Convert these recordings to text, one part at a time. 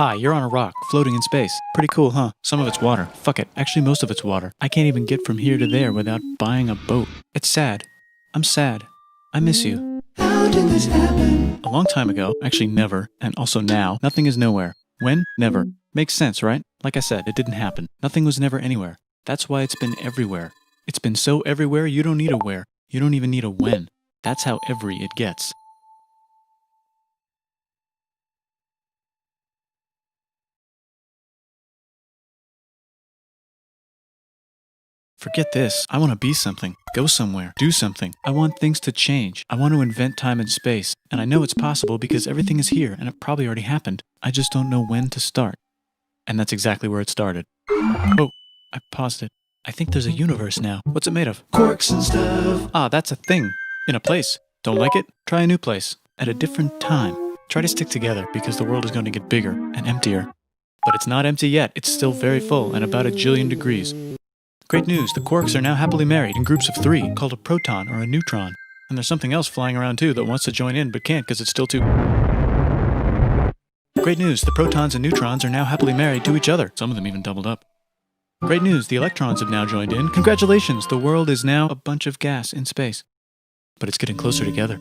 Hi, you're on a rock, floating in space. Pretty cool, huh? Some of it's water. Fuck it. Actually, most of it's water. I can't even get from here to there without buying a boat. It's sad. I'm sad. I miss you. How did this happen? A long time ago, actually never, and also now, nothing is nowhere. When? Never. Makes sense, right? Like I said, it didn't happen. Nothing was never anywhere. That's why it's been everywhere. It's been so everywhere, you don't need a where. You don't even need a when. That's how every it gets. Forget this. I want to be something. Go somewhere. Do something. I want things to change. I want to invent time and space. And I know it's possible because everything is here and it probably already happened. I just don't know when to start. And that's exactly where it started. Oh, I paused it. I think there's a universe now. What's it made of? Quarks and stuff. Ah, that's a thing. In a place. Don't like it? Try a new place. At a different time. Try to stick together because the world is going to get bigger and emptier. But it's not empty yet. It's still very full and about 1 jillion degrees. Great news, the quarks are now happily married in groups of 3, called a proton or a neutron. And there's something else flying around too that wants to join in but can't because it's still too... Great news, the protons and neutrons are now happily married to each other. Some of them even doubled up. Great news, the electrons have now joined in. Congratulations, the world is now a bunch of gas in space. But it's getting closer together.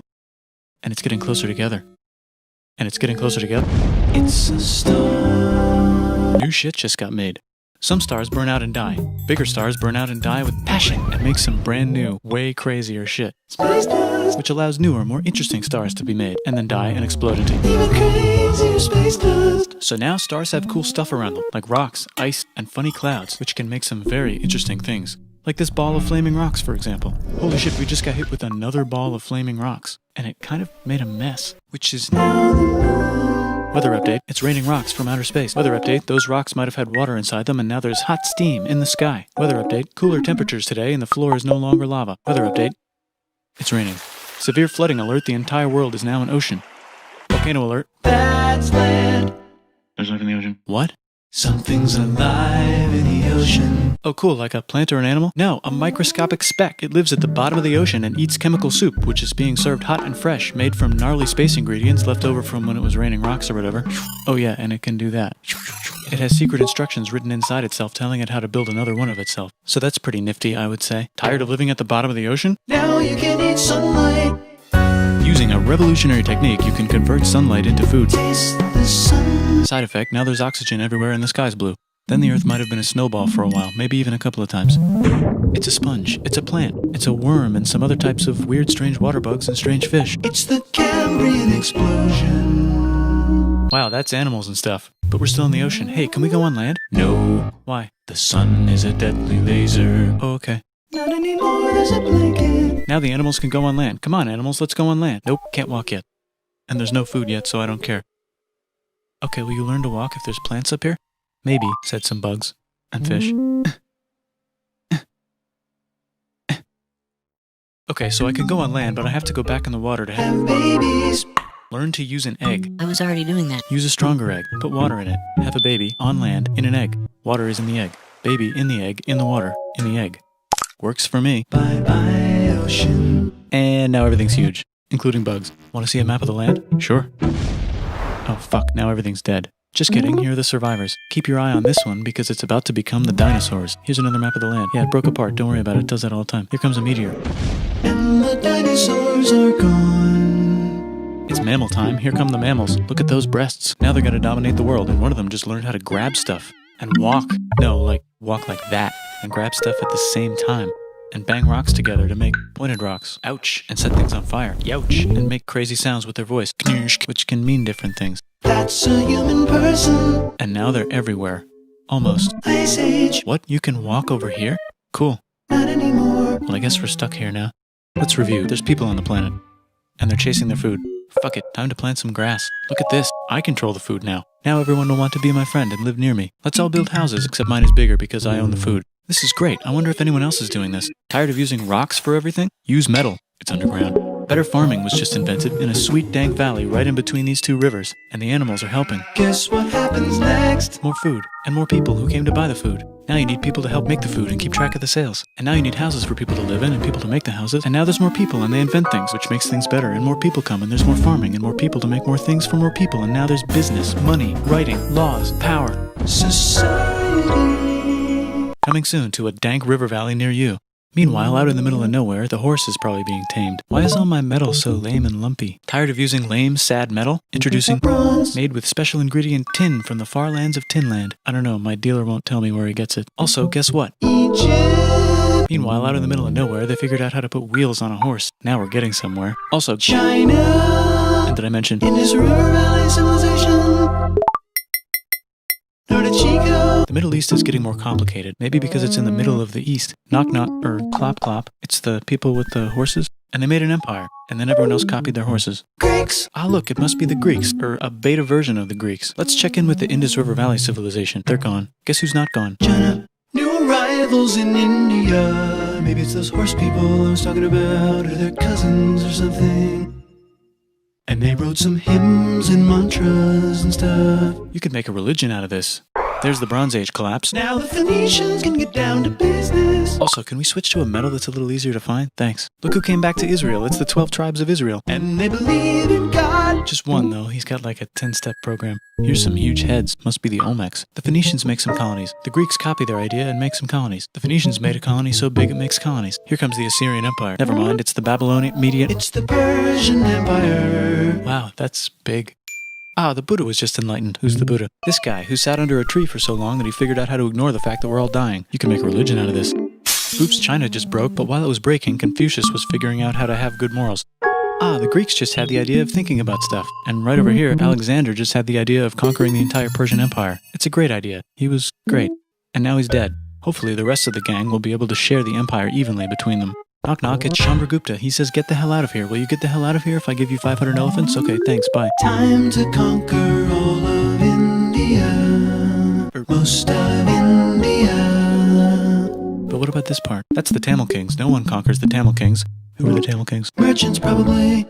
And it's getting closer together. And it's getting closer together. It's a star. New shit just got made. Some stars burn out and die. Bigger stars burn out and die with passion and make some brand new, way crazier shit. Space dust. Which allows newer, more interesting stars to be made and then die and explode into... Even crazier space dust. So now stars have cool stuff around them, like rocks, ice, and funny clouds, which can make some very interesting things. Like this ball of flaming rocks, for example. Holy shit, we just got hit with another ball of flaming rocks. And it kind of made a mess, which is... Now the moon. Weather update, it's raining rocks from outer space. Weather update, those rocks might have had water inside them and now there's hot steam in the sky. Weather update, cooler temperatures today and the floor is no longer lava. Weather update, it's raining. Severe flooding alert, the entire world is now an ocean. Volcano alert. That's land. There's life in the ocean. What? Something's alive in the ocean. Oh cool, like a plant or an animal? No, a microscopic speck. It lives at the bottom of the ocean and eats chemical soup, which is being served hot and fresh, made from gnarly space ingredients left over from when it was raining rocks or whatever. Oh yeah, and it can do that. It has secret instructions written inside itself telling it how to build another one of itself. So that's pretty nifty, I would say. Tired of living at the bottom of the ocean? Now you can eat sunlight. Using a revolutionary technique, you can convert sunlight into food. Taste the sun. Side effect, now there's oxygen everywhere and the sky's blue. Then the Earth might have been a snowball for a while, maybe even a couple of times. It's a sponge, it's a plant, it's a worm and some other types of weird strange water bugs and strange fish. It's the Cambrian explosion. Wow, that's animals and stuff. But we're still in the ocean. Hey, can we go on land? No. Why? The sun is a deadly laser. Oh, okay. Not anymore, there's a blanket. Now the animals can go on land. Come on, animals, let's go on land. Nope, can't walk yet. And there's no food yet, so I don't care. Okay, will you learn to walk if there's plants up here? Maybe, said some bugs. And fish. Okay, so I can go on land, but I have to go back in the water to Have babies. learn to use an egg. I was already doing that. Use a stronger egg. Put water in it. Have a baby on land in an egg. Water is in the egg. Baby in the egg, in the water, in the egg. Works for me. Bye bye, ocean. And now everything's huge, including bugs. Want to see a map of the land? Sure. Oh fuck, now everything's dead. Just kidding, here are the survivors. Keep your eye on this one because it's about to become the dinosaurs. Here's another map of the land. Yeah, it broke apart, don't worry about it, it does that all the time. Here comes a meteor. And the dinosaurs are gone. It's mammal time, here come the mammals. Look at those breasts. Now they're gonna dominate the world and one of them just learned how to grab stuff. And walk. No, like, walk like that. And grab stuff at the same time. And bang rocks together to make pointed rocks. Ouch. And set things on fire. Youch. And make crazy sounds with their voice. Knirsch, which can mean different things. That's a human person. And now they're everywhere. Almost. Ice Age. What? You can walk over here? Cool. Not anymore. Well, I guess we're stuck here now. Let's review. There's people on the planet. And they're chasing their food. Fuck it. Time to plant some grass. Look at this. I control the food now. Now everyone will want to be my friend and live near me. Let's all build houses, except mine is bigger because I own the food. This is great. I wonder if anyone else is doing this. Tired of using rocks for everything? Use metal. It's underground. Better farming was just invented in a sweet dank valley right in between these two rivers, and the animals are helping. Guess what happens next? More food, and more people who came to buy the food. Now you need people to help make the food and keep track of the sales. And now you need houses for people to live in and people to make the houses. And now there's more people and they invent things, which makes things better. And more people come and there's more farming and more people to make more things for more people. And now there's business, money, writing, laws, power. Society. Coming soon to a dank river valley near you. Meanwhile, out in the middle of nowhere, the horse is probably being tamed. Why is all my metal so lame and lumpy? Tired of using lame, sad metal? Introducing bronze, made with special ingredient tin from the far lands of Tinland. I don't know, my dealer won't tell me where he gets it. Also, guess what? Egypt, Meanwhile, out in the middle of nowhere, they figured out how to put wheels on a horse. Now we're getting somewhere. Also, China, and did I mention Indus River Valley Civilization, Norte Chico. the Middle East is getting more complicated. Maybe because it's in the middle of the East. Knock knock, or clop clop. It's the people with the horses. And they made an empire. And then everyone else copied their horses. Greeks, Ah, look, it must be the Greeks, or a beta version of the Greeks. Let's check in with the Indus River Valley civilization. They're gone. Guess who's not gone? China, new arrivals in India. Maybe it's those horse people I was talking about, or their cousins or something. And they wrote some hymns and mantras and stuff. You could make a religion out of this. There's the Bronze Age collapse. Now the Phoenicians can get down to business. Also, can we switch to a metal that's a little easier to find? Thanks. Look who came back to Israel. It's the 12 tribes of Israel. And they believe in God. Just one, though. He's got like a 10-step program. Here's some huge heads. Must be the Olmecs. The Phoenicians make some colonies. The Greeks copy their idea and make some colonies. The Phoenicians made a colony so big it makes colonies. Here comes the Assyrian Empire. Never mind, it's the Babylonian Median. It's the Persian Empire. Wow, that's big. Ah, the Buddha was just enlightened. Who's the Buddha? This guy, who sat under a tree for so long that he figured out how to ignore the fact that we're all dying. You can make a religion out of this. Oops, China just broke, but while it was breaking, Confucius was figuring out how to have good morals. Ah, the Greeks just had the idea of thinking about stuff. And right over here, Alexander just had the idea of conquering the entire Persian Empire. It's a great idea. He was great. And now he's dead. Hopefully the rest of the gang will be able to share the empire evenly between them. Knock knock, it's Chandragupta. He says, get the hell out of here. Will you get the hell out of here if I give you 500 elephants? Okay, thanks, bye. Time to conquer all of India. Or most of India. But what about this part? That's the Tamil Kings. No one conquers the Tamil Kings. Who are the Tamil Kings? Merchants probably.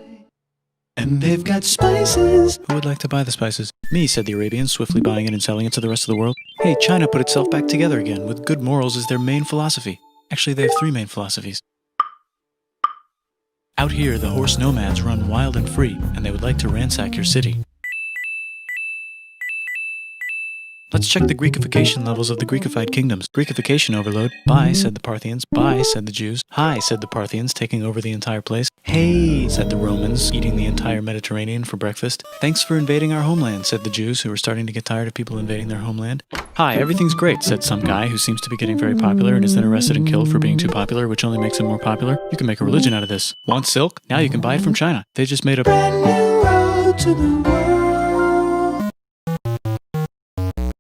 And they've got spices. Who would like to buy the spices? Me, said the Arabians, swiftly buying it and selling it to the rest of the world. Hey, China put itself back together again, with good morals as their main philosophy. Actually, they have 3 main philosophies. Out here, the horse nomads run wild and free, and they would like to ransack your city. Let's check the Greekification levels of the Greekified kingdoms. Greekification overload. Bye, said the Parthians. Bye, said the Jews. Hi, said the Parthians, taking over the entire place. Hey, said the Romans, eating the entire Mediterranean for breakfast. Thanks for invading our homeland, said the Jews, who were starting to get tired of people invading their homeland. Hi, everything's great, said some guy who seems to be getting very popular and is then arrested and killed for being too popular, which only makes him more popular. You can make a religion out of this. Want silk? Now you can buy it from China. They just made a Brand new road to the world.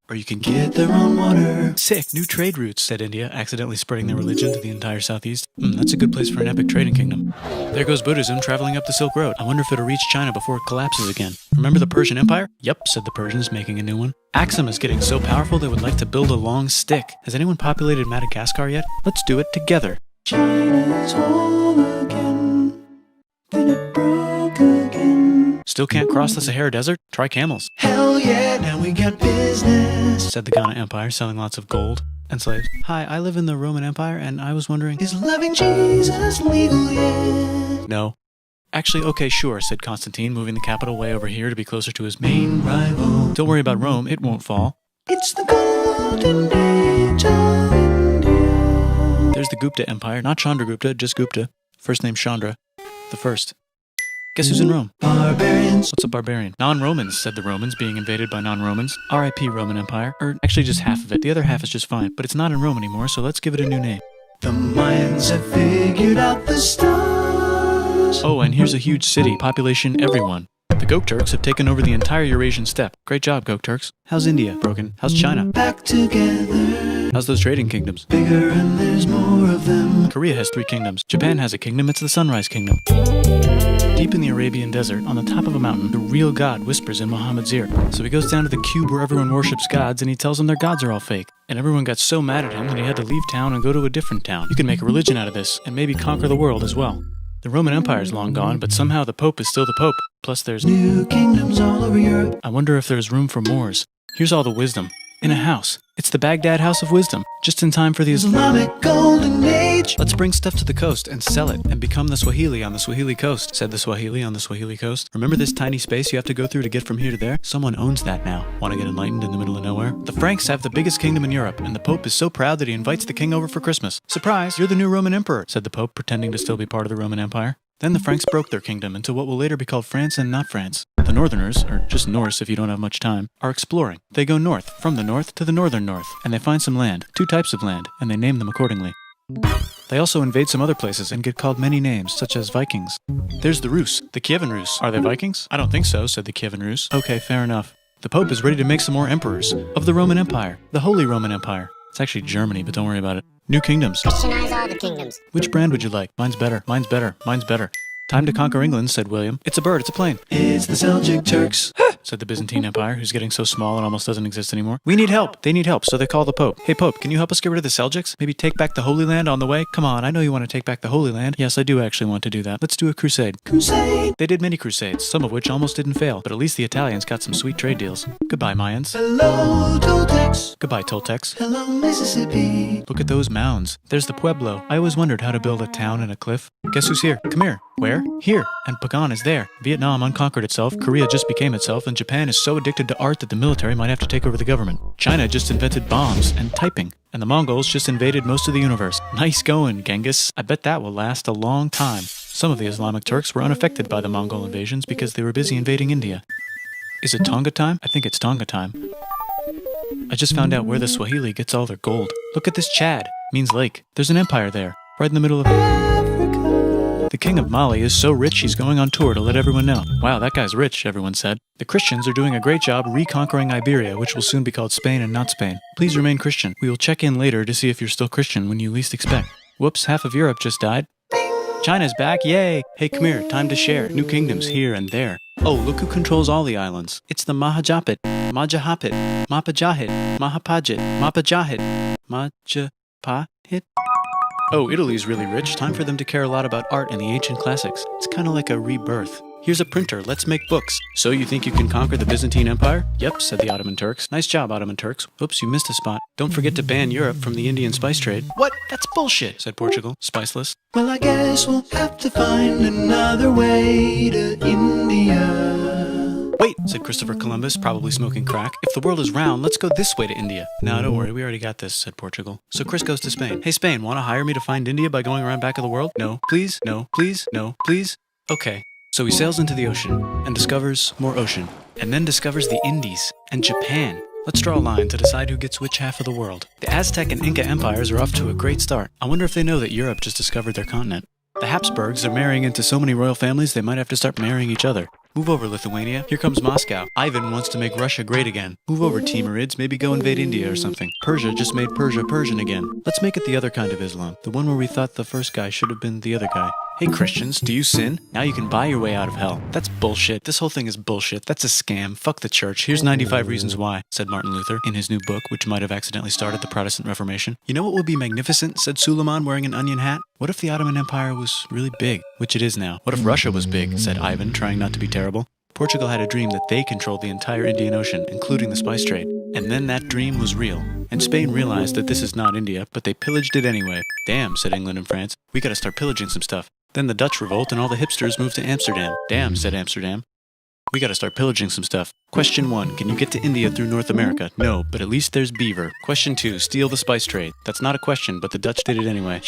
or you can Get their own water. Sick, new trade routes, said India, accidentally spreading their religion to the entire southeast. That's a good place for an epic trading kingdom. There goes Buddhism traveling up the Silk Road. I wonder if it'll reach China before it collapses again. Remember the Persian Empire? Yep, said the Persians, making a new one. Axum is getting so powerful they would like to build a long stick. Has anyone populated Madagascar yet? Let's do it together. China's whole again. Then it broke again. Still can't cross the Sahara Desert? Try camels, Hell yeah, now we got business. said the Ghana Empire, selling lots of gold and slaves. Hi, I live in the Roman Empire, and I was wondering... Is loving Jesus legal yet? No. Actually, okay, sure, said Constantine, moving the capital way over here to be closer to his main... Rival. Don't worry about Rome, it won't fall. It's the golden age of India. There's the Gupta Empire, not Chandragupta, just Gupta. First name Chandra. The first. Guess who's in Rome? Barbarians. What's a barbarian? Non-Romans, said the Romans, being invaded by non-Romans. R.I.P. Roman Empire. Or actually just half of it. The other half is just fine. But it's not in Rome anymore, so let's give it a new name. The Mayans have figured out the stars. Oh, and here's a huge city. Population everyone. The Gokturks have taken over the entire Eurasian steppe. Great job, Gokturks. How's India? Broken. How's China? Back together. How's those trading kingdoms? Bigger and there's more of them. Korea has 3 kingdoms. Japan has a kingdom. It's the Sunrise Kingdom. Deep in the Arabian desert, on the top of a mountain, the real God whispers in Muhammad's ear. So he goes down to the cube where everyone worships gods, and he tells them their gods are all fake. And everyone got so mad at him that he had to leave town and go to a different town. You can make a religion out of this, and maybe conquer the world as well. The Roman Empire is long gone, but somehow the Pope is still the Pope. Plus there's... New kingdoms all over Europe. I wonder if there's room for Moors. Here's all the wisdom. In a house. It's the Baghdad House of Wisdom, just in time for the Islamic Golden Age. Let's bring stuff to the coast and sell it and become the Swahili on the Swahili coast, said the Swahili on the Swahili coast. Remember this tiny space you have to go through to get from here to there? Someone owns that now. Want to get enlightened in the middle of nowhere? The Franks have the biggest kingdom in Europe, and the Pope is so proud that he invites the king over for Christmas. Surprise, you're the new Roman emperor, said the Pope, pretending to still be part of the Roman Empire. Then the Franks broke their kingdom into what will later be called France and not France. The Northerners, or just Norse if you don't have much time, are exploring. They go north, from the north to the northern north, and they find some land, 2 types of land, and they name them accordingly. They also invade some other places and get called many names, such as Vikings. There's the Rus, the Kievan Rus. Are they Vikings? I don't think so, said the Kievan Rus. Okay, fair enough. The Pope is ready to make some more emperors of the Roman Empire, the Holy Roman Empire. It's actually Germany, but don't worry about it. New kingdoms. Christianize all the kingdoms. Which brand would you like? Mine's better, mine's better, mine's better. Time to conquer England, said William. It's a bird, it's a plane. It's the Seljuk Turks. Said the Byzantine Empire, who's getting so small it almost doesn't exist anymore. We need help. They need help, so they call the Pope. Hey Pope, can you help us get rid of the Seljuks? Maybe take back the Holy Land on the way? Come on, I know you want to take back the Holy Land. Yes, I do actually want to do that. Let's do a crusade. Crusade. They did many crusades, some of which almost didn't fail, but at least the Italians got some sweet trade deals. Goodbye, Mayans. Hello, Toltecs. Goodbye, Toltecs. Hello, Mississippi. Look at those mounds. There's the Pueblo. I always wondered how to build a town in a cliff. Guess who's here? Come here. Where? Here. And Pagan is there. Vietnam unconquered itself, Korea just became itself, and Japan is so addicted to art that the military might have to take over the government. China just invented bombs and typing. And the Mongols just invaded most of the universe. Nice going, Genghis. I bet that will last a long time. Some of the Islamic Turks were unaffected by the Mongol invasions because they were busy invading India. Is it Tonga time? I think it's Tonga time. I just found out where the Swahili gets all their gold. Look at this Chad. Means lake. There's an empire there, right in the middle of Africa. The king of Mali is so rich he's going on tour to let everyone know. Wow, that guy's rich, everyone said. The Christians are doing a great job reconquering Iberia, which will soon be called Spain and not Spain. Please remain Christian. We will check in later to see if you're still Christian when you least expect. Whoops, half of Europe just died. China's back, yay! Hey, come here, time to share. New kingdoms here and there. Oh, look who controls all the islands. It's the Mahajapit, Majahapit, Mapajahit, Mahapajit, Mapajahit, Majapahit. Oh, Italy's really rich. Time for them to care a lot about art and the ancient classics. It's kind of like a rebirth. Here's a printer, let's make books. So you think you can conquer the Byzantine Empire? Yep, said the Ottoman Turks. Nice job, Ottoman Turks. Oops, you missed a spot. Don't forget to ban Europe from the Indian spice trade. What? That's bullshit, said Portugal, spiceless. Well, I guess we'll have to find another way to India. Wait, said Christopher Columbus, probably smoking crack. If the world is round, let's go this way to India. No, don't worry, we already got this, said Portugal. So Chris goes to Spain. Hey, Spain, want to hire me to find India by going around back of the world? No, please, no, please, no, please. Okay. So he sails into the ocean and discovers more ocean, and then discovers the Indies and Japan. Let's draw a line to decide who gets which half of the world. The Aztec and Inca empires are off to a great start. I wonder if they know that Europe just discovered their continent. The Habsburgs are marrying into so many royal families they might have to start marrying each other. Move over, Lithuania. Here comes Moscow. Ivan wants to make Russia great again. Move over, Timurids. Maybe go invade India or something. Persia just made Persia Persian again. Let's make it the other kind of Islam. The one where we thought the first guy should have been the other guy. Hey Christians, do you sin? Now you can buy your way out of hell. That's bullshit. This whole thing is bullshit. That's a scam. Fuck the church. Here's 95 Reasons Why, said Martin Luther in his new book, which might have accidentally started the Protestant Reformation. You know what would be magnificent, said Suleiman wearing an onion hat? What if the Ottoman Empire was really big, which it is now? What if Russia was big, said Ivan, trying not to be terrible. Portugal had a dream that they controlled the entire Indian Ocean, including the spice trade. And then that dream was real. And Spain realized that this is not India, but they pillaged it anyway. Damn, said England and France. We gotta start pillaging some stuff. Then the Dutch revolt and all the hipsters moved to Amsterdam. Damn, said Amsterdam. We gotta start pillaging some stuff. Question 1, can you get to India through North America? No, but at least there's beaver. Question 2, steal the spice trade. That's not a question, but the Dutch did it anyway.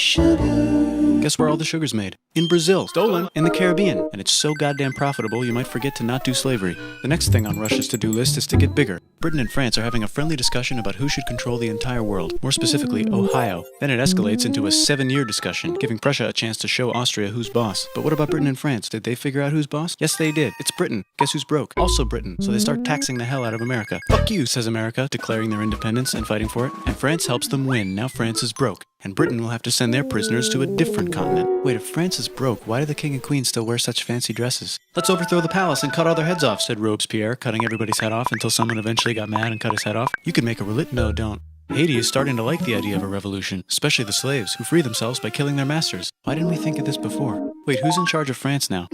Guess where all the sugar's made? In Brazil. Stolen. In the Caribbean. And it's so goddamn profitable you might forget to not do slavery. The next thing on Russia's to-do list is to get bigger. Britain and France are having a friendly discussion about who should control the entire world. More specifically, Ohio. Then it escalates into a 7-year discussion, giving Prussia a chance to show Austria who's boss. But what about Britain and France? Did they figure out who's boss? Yes, they did. It's Britain. Guess who's broke? Also Britain. So they start taxing the hell out of America. Fuck you, says America, declaring their independence and fighting for it. And France helps them win. Now France is broke. And Britain will have to send their prisoners to a different continent. Wait, if France is broke, why do the king and queen still wear such fancy dresses? Let's overthrow the palace and cut all their heads off, said Robespierre, cutting everybody's head off until someone eventually got mad and cut his head off. You could make a No, don't. Haiti is starting to like the idea of a revolution, especially the slaves, who free themselves by killing their masters. Why didn't we think of this before? Wait, who's in charge of France now?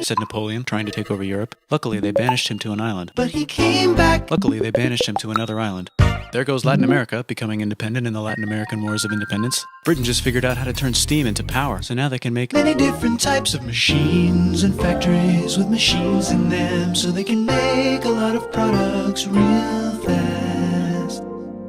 Said Napoleon, trying to take over Europe. Luckily, they banished him to an island. But he came back. Luckily, they banished him to another island. There goes Latin America, becoming independent in the Latin American Wars of Independence. Britain just figured out how to turn steam into power, so now they can make many different types of machines and factories with machines in them, so they can make a lot of products real fast.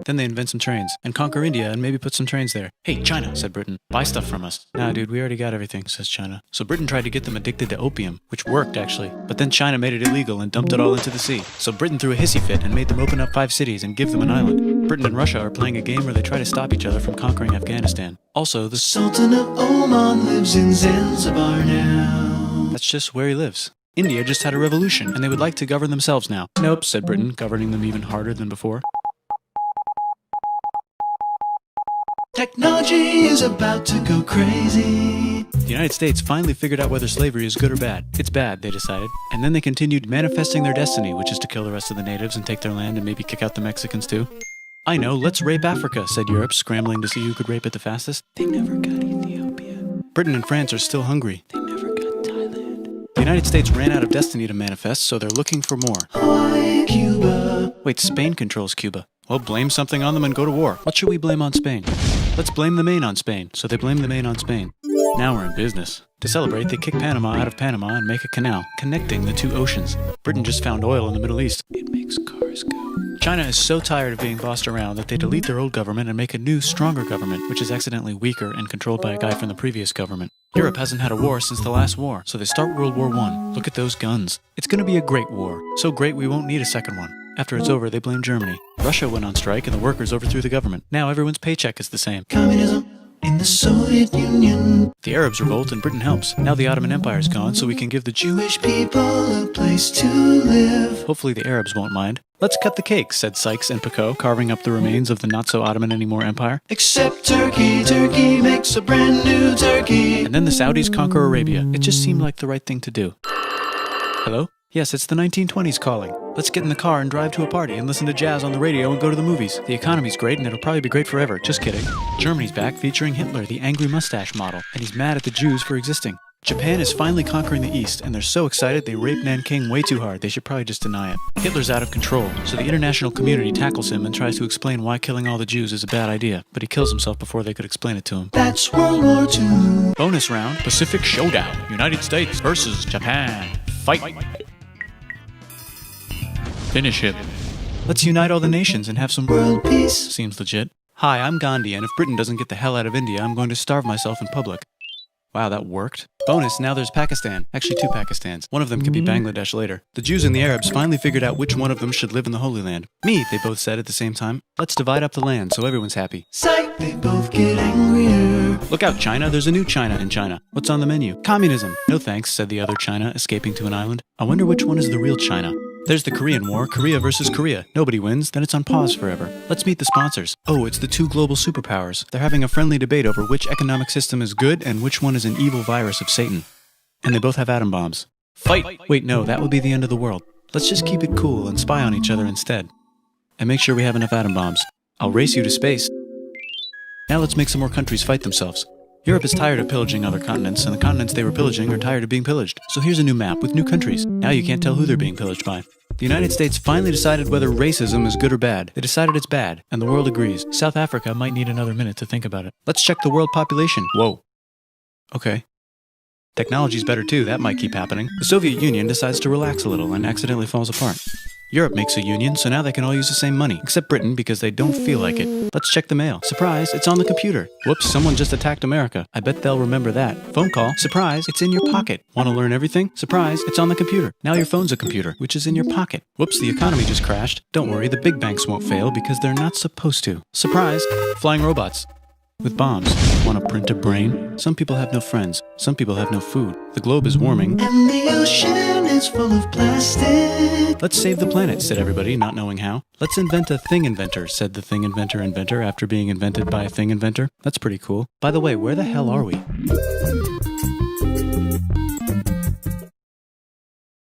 Then they invent some trains, and conquer India and maybe put some trains there. Hey, China, said Britain, buy stuff from us. Nah, dude, we already got everything, says China. So Britain tried to get them addicted to opium, which worked, actually. But then China made it illegal and dumped it all into the sea. So Britain threw a hissy fit and made them open up 5 cities and give them an island. Britain and Russia are playing a game where they try to stop each other from conquering Afghanistan. Also, the Sultan of Oman lives in Zanzibar now. That's just where he lives. India just had a revolution, and they would like to govern themselves now. Nope, said Britain, governing them even harder than before. Technology is about to go crazy. The United States finally figured out whether slavery is good or bad. It's bad, they decided. And then they continued manifesting their destiny, which is to kill the rest of the natives and take their land and maybe kick out the Mexicans too. I know, let's rape Africa, said Europe, scrambling to see who could rape it the fastest. They never got Ethiopia. Britain and France are still hungry. They never got Thailand. The United States ran out of destiny to manifest, so they're looking for more. Hawaii, Cuba. Wait, Spain controls Cuba. Well, blame something on them and go to war. What should we blame on Spain? Let's blame the Maine on Spain. So they blame the Maine on Spain. Now we're in business. To celebrate, they kick Panama out of Panama and make a canal, connecting the 2 oceans. Britain just found oil in the Middle East. It makes cars go. China is so tired of being bossed around that they delete their old government and make a new, stronger government, which is accidentally weaker and controlled by a guy from the previous government. Europe hasn't had a war since the last war, so they start World War I. Look at those guns. It's gonna be a great war. So great we won't need a second one. After it's over, they blame Germany. Russia went on strike and the workers overthrew the government. Now everyone's paycheck is the same. Communism in the Soviet Union. The Arabs revolt and Britain helps. Now the Ottoman Empire's gone, so we can give the Jewish people a place to live. Hopefully the Arabs won't mind. Let's cut the cake, said Sykes and Picot, carving up the remains of the not-so-Ottoman-anymore empire. Except Turkey. Turkey makes a brand new Turkey. And then the Saudis conquer Arabia. It just seemed like the right thing to do. Hello? Yes, it's the 1920s calling. Let's get in the car and drive to a party and listen to jazz on the radio and go to the movies. The economy's great and it'll probably be great forever. Just kidding. Germany's back featuring Hitler, the angry mustache model, and he's mad at the Jews for existing. Japan is finally conquering the East, and they're so excited they rape Nanking way too hard. They should probably just deny it. Hitler's out of control, so the international community tackles him and tries to explain why killing all the Jews is a bad idea, but he kills himself before they could explain it to him. That's World War II. Bonus round, Pacific Showdown. United States versus Japan. Fight! Finish him. Let's unite all the nations and have some World peace. Seems legit. Hi, I'm Gandhi, and if Britain doesn't get the hell out of India, I'm going to starve myself in public. Wow, that worked. Bonus, now there's Pakistan. Actually, 2 Pakistans. One of them could be Bangladesh later. The Jews and the Arabs finally figured out which one of them should live in the Holy Land. Me, they both said at the same time. Let's divide up the land so everyone's happy. Psych, they both get angrier. Look out, China. There's a new China in China. What's on the menu? Communism. No thanks, said the other China, escaping to an island. I wonder which one is the real China. There's the Korean War, Korea versus Korea. Nobody wins, then it's on pause forever. Let's meet the sponsors. Oh, it's the 2 global superpowers. They're having a friendly debate over which economic system is good and which one is an evil virus of Satan. And they both have atom bombs. Fight! Wait, no, that would be the end of the world. Let's just keep it cool and spy on each other instead. And make sure we have enough atom bombs. I'll race you to space. Now let's make some more countries fight themselves. Europe is tired of pillaging other continents, and the continents they were pillaging are tired of being pillaged. So here's a new map with new countries. Now you can't tell who they're being pillaged by. The United States finally decided whether racism is good or bad. They decided it's bad, and the world agrees. South Africa might need another minute to think about it. Let's check the world population. Whoa. Okay. Technology's better too, that might keep happening. The Soviet Union decides to relax a little and accidentally falls apart. Europe makes a union, so now they can all use the same money, except Britain because they don't feel like it. Let's check the mail. Surprise, it's on the computer. Whoops, someone just attacked America. I bet they'll remember that. Phone call. Surprise, it's in your pocket. Want to learn everything? Surprise, it's on the computer. Now your phone's a computer, which is in your pocket. Whoops, the economy just crashed. Don't worry, the big banks won't fail because they're not supposed to. Surprise, flying robots. With bombs. Want to print a brain? Some people have no friends. Some people have no food. The globe is warming. And the ocean is full of plastic. Let's save the planet, said everybody, not knowing how. Let's invent a thing inventor, said the thing inventor after being invented by a thing inventor. That's pretty cool. By the way, where the hell are we?